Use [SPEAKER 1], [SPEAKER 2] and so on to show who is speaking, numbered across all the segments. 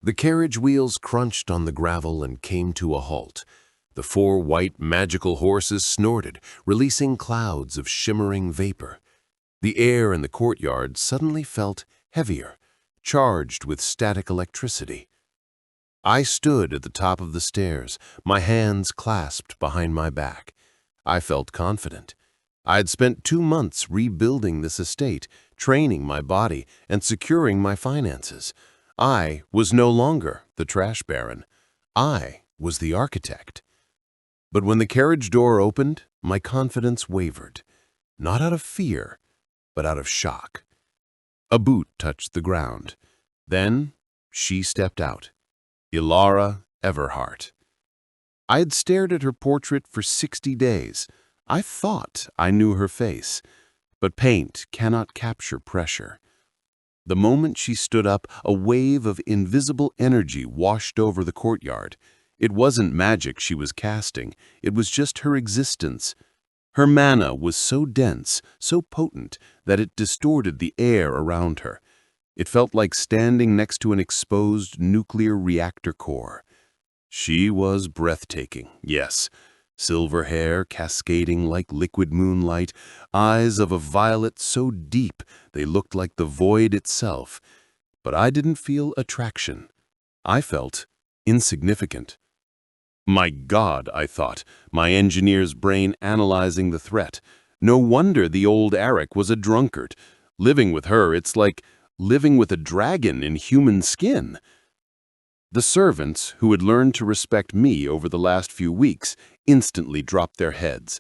[SPEAKER 1] The carriage wheels crunched on the gravel and came to a halt. The four white magical horses snorted, releasing clouds of shimmering vapor. The air in the courtyard suddenly felt heavier, charged with static electricity. I stood at the top of the stairs, my hands clasped behind my back. I felt confident. I had spent 2 months rebuilding this estate, training my body, and securing my finances. I was no longer the trash baron. I was the architect. But when the carriage door opened, my confidence wavered, not out of fear, but out of shock. A boot touched the ground. Then she stepped out. Elara Everhart. I had stared at her portrait for 60 days. I thought I knew her face, but paint cannot capture pressure. The moment she stood up, a wave of invisible energy washed over the courtyard. It wasn't magic she was casting, it was just her existence. Her mana was so dense, so potent, that it distorted the air around her. It felt like standing next to an exposed nuclear reactor core. She was breathtaking, yes. Silver hair cascading like liquid moonlight, eyes of a violet so deep they looked like the void itself. But I didn't feel attraction. I felt insignificant. My God, I thought, my engineer's brain analyzing the threat. No wonder the old Aric was a drunkard. Living with her, it's like living with a dragon in human skin. The servants, who had learned to respect me over the last few weeks, instantly dropped their heads.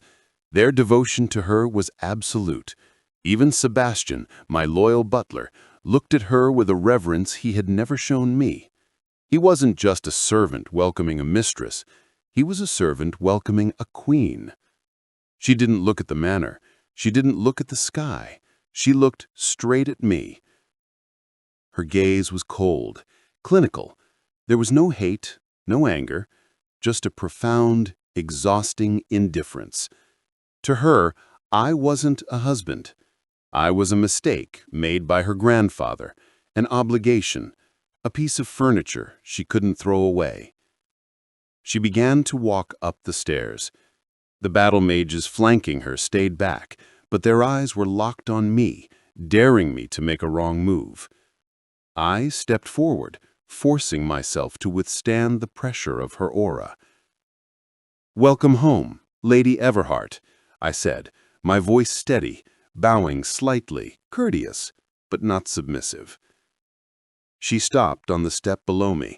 [SPEAKER 1] Their devotion to her was absolute. Even Sebastian, my loyal butler, looked at her with a reverence he had never shown me. He wasn't just a servant welcoming a mistress. He was a servant welcoming a queen. She didn't look at the manor. She didn't look at the sky. She looked straight at me. Her gaze was cold, clinical. There was no hate, no anger, just a profound, exhausting indifference. To her, I wasn't a husband. I was a mistake made by her grandfather, an obligation, a piece of furniture she couldn't throw away. She began to walk up the stairs. The battle mages flanking her stayed back, but their eyes were locked on me, daring me to make a wrong move. I stepped forward, forcing myself to withstand the pressure of her aura. "Welcome home, Lady Everhart," I said, my voice steady, bowing slightly, courteous, but not submissive. She stopped on the step below me.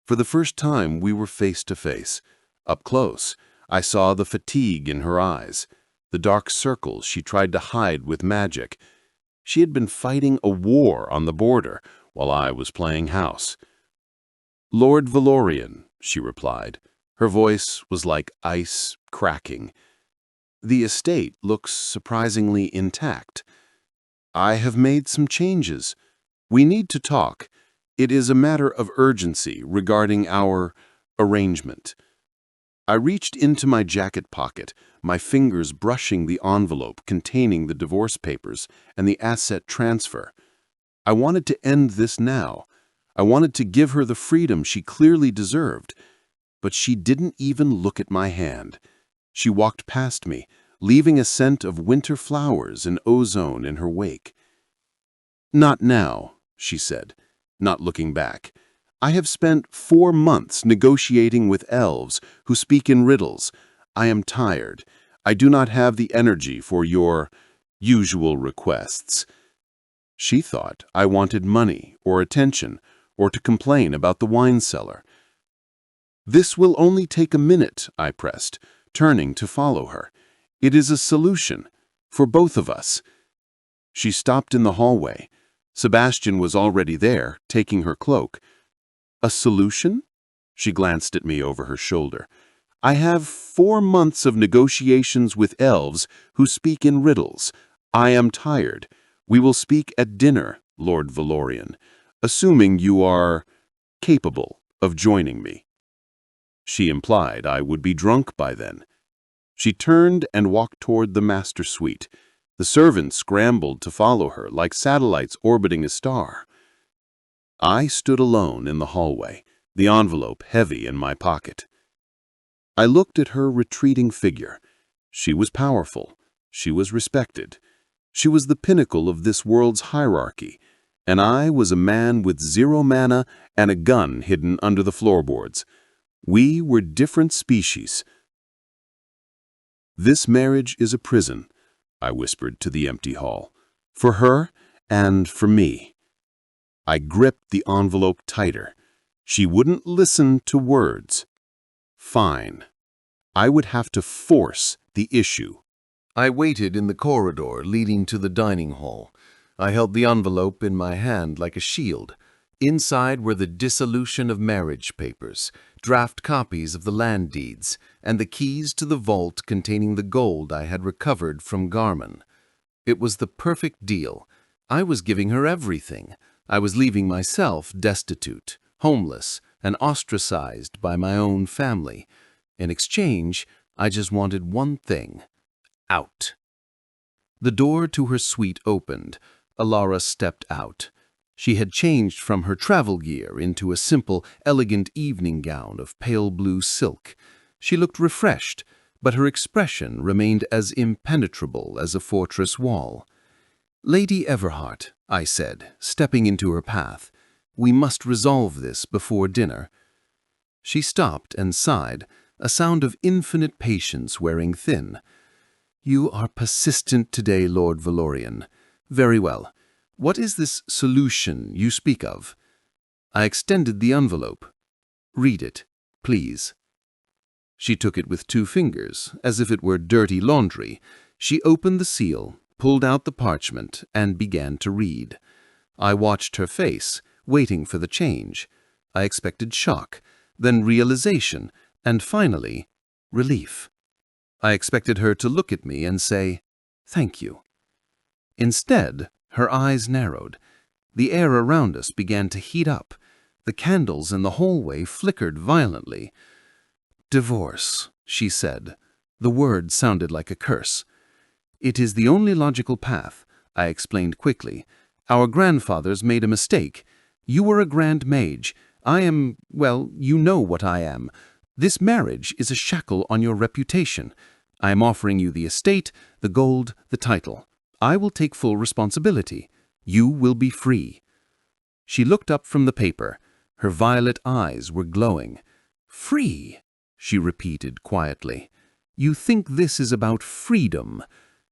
[SPEAKER 1] For the first time, we were face to face. Up close, I saw the fatigue in her eyes, the dark circles she tried to hide with magic. She had been fighting a war on the border, while I was playing house. "Lord Valorian," she replied. Her voice was like ice cracking. "The estate looks surprisingly intact. I have made some changes. We need to talk. It is a matter of urgency regarding our arrangement." I reached into my jacket pocket, my fingers brushing the envelope containing the divorce papers and the asset transfer. I wanted to end this now. I wanted to give her the freedom she clearly deserved. But she didn't even look at my hand. She walked past me, leaving a scent of winter flowers and ozone in her wake. "Not now," she said, not looking back. "I have spent 4 months negotiating with elves who speak in riddles. I am tired. I do not have the energy for your usual requests." She thought I wanted money or attention, or to complain about the wine cellar. "This will only take a minute," I pressed, turning to follow her. "It is a solution, for both of us." She stopped in the hallway. Sebastian was already there, taking her cloak. "A solution?" She glanced at me over her shoulder. "I have 4 months of negotiations with elves who speak in riddles. I am tired. We will speak at dinner, Lord Valorian, assuming you are capable of joining me." She implied I would be drunk by then. She turned and walked toward the master suite. The servants scrambled to follow her like satellites orbiting a star. I stood alone in the hallway, the envelope heavy in my pocket. I looked at her retreating figure. She was powerful. She was respected. She was the pinnacle of this world's hierarchy, and I was a man with 0 mana and a gun hidden under the floorboards. We were different species. "This marriage is a prison," I whispered to the empty hall. "For her and for me." I gripped the envelope tighter. She wouldn't listen to words. Fine. I would have to force the issue. I waited in the corridor leading to the dining hall. I held the envelope in my hand like a shield. Inside were the dissolution of marriage papers, draft copies of the land deeds, and the keys to the vault containing the gold I had recovered from Garman. It was the perfect deal. I was giving her everything. I was leaving myself destitute, homeless, and ostracized by my own family. In exchange, I just wanted one thing: out. The door to her suite opened. Elara stepped out. She had changed from her travel gear into a simple, elegant evening gown of pale blue silk. She looked refreshed, but her expression remained as impenetrable as a fortress wall. "Lady Everhart," I said, stepping into her path, "we must resolve this before dinner." She stopped and sighed, a sound of infinite patience wearing thin. "You are persistent today, Lord Valorian. Very well. What is this solution you speak of?" I extended the envelope. "Read it, please." She took it with 2 fingers, as if it were dirty laundry. She opened the seal, pulled out the parchment, and began to read. I watched her face, waiting for the change. I expected shock, then realization, and finally, relief. I expected her to look at me and say, "Thank you." Instead, her eyes narrowed. The air around us began to heat up. The candles in the hallway flickered violently. "Divorce," she said. The word sounded like a curse. "It is the only logical path," I explained quickly. "Our grandfathers made a mistake. You were a grand mage. I am, well, you know what I am. This marriage is a shackle on your reputation. I am offering you the estate, the gold, the title. I will take full responsibility. You will be free." She looked up from the paper. Her violet eyes were glowing. "Free," she repeated quietly. "You think this is about freedom?"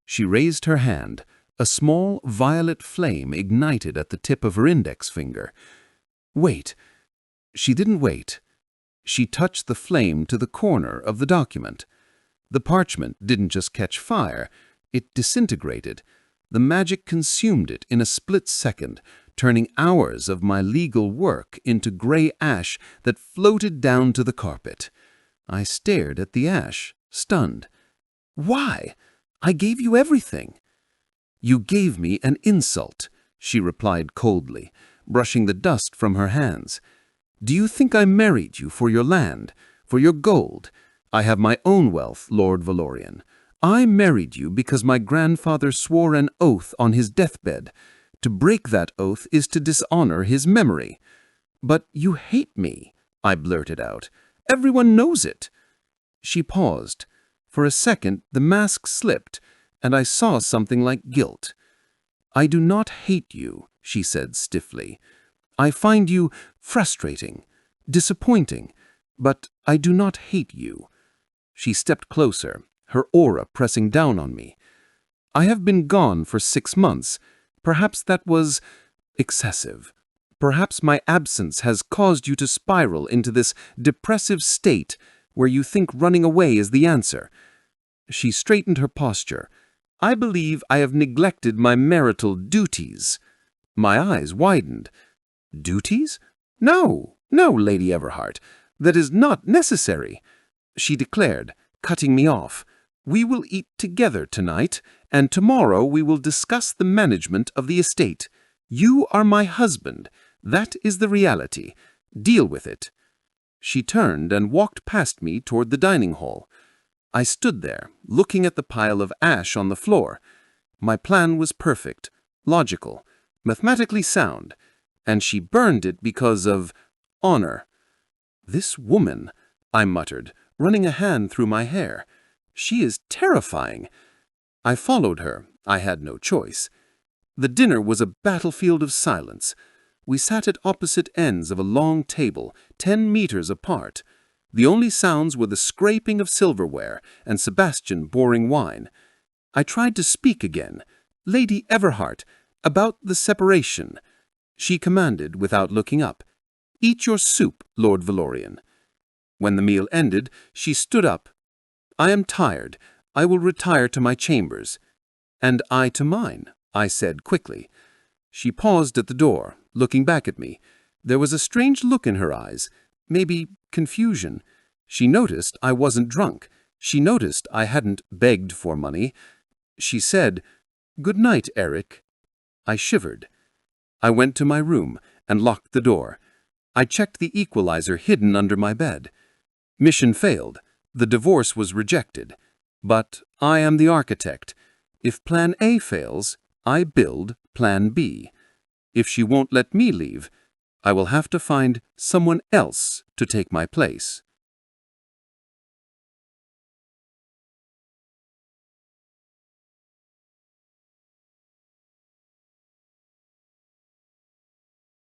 [SPEAKER 1] She raised her hand. A small violet flame ignited at the tip of her index finger. "Wait." She didn't wait. She touched the flame to the corner of the document. The parchment didn't just catch fire, it disintegrated. The magic consumed it in a split second, turning hours of my legal work into gray ash that floated down to the carpet. I stared at the ash, stunned. "Why? I gave you everything." "You gave me an insult," she replied coldly, brushing the dust from her hands. "Do you think I married you for your land, for your gold? I have my own wealth, Lord Valorian. I married you because my grandfather swore an oath on his deathbed. To break that oath is to dishonor his memory." "But you hate me," I blurted out. "Everyone knows it." She paused. For a second, the mask slipped, and I saw something like guilt. "I do not hate you," she said stiffly. "I find you frustrating, disappointing, but I do not hate you." She stepped closer, her aura pressing down on me. "I have been gone for 6 months. Perhaps that was excessive. Perhaps my absence has caused you to spiral into this depressive state where you think running away is the answer." She straightened her posture. "I believe I have neglected my marital duties." My eyes widened. "Duties? No, no, Lady Everhart. That is not necessary," she declared, cutting me off. "We will eat together tonight, and tomorrow we will discuss the management of the estate. You are my husband. That is the reality. Deal with it." She turned and walked past me toward the dining hall. I stood there, looking at the pile of ash on the floor. My plan was perfect, logical, mathematically sound,
[SPEAKER 2] and she burned it because of honor. This woman, I muttered, running a hand through my hair. She is terrifying. I followed her. I had no choice. The dinner was a battlefield of silence. We sat at opposite ends of a long table, 10 meters apart. The only sounds were the scraping of silverware and Sebastian pouring wine. I tried to speak again. Lady Everhart, about the separation. She commanded without looking up. Eat your soup, Lord Valorian. When the meal ended, she stood up. I am tired. I will retire to my chambers. And I to mine, I said quickly. She paused at the door, looking back at me. There was a strange look in her eyes, maybe confusion. She noticed I wasn't drunk. She noticed I hadn't begged for money. She said, "Good night, Aric." I shivered. I went to my room and locked the door. I checked the equalizer hidden under my bed. Mission failed. The divorce was rejected. But I am the architect. If Plan A fails, I build Plan B. If she won't let me leave, I will have to find someone else to take my place.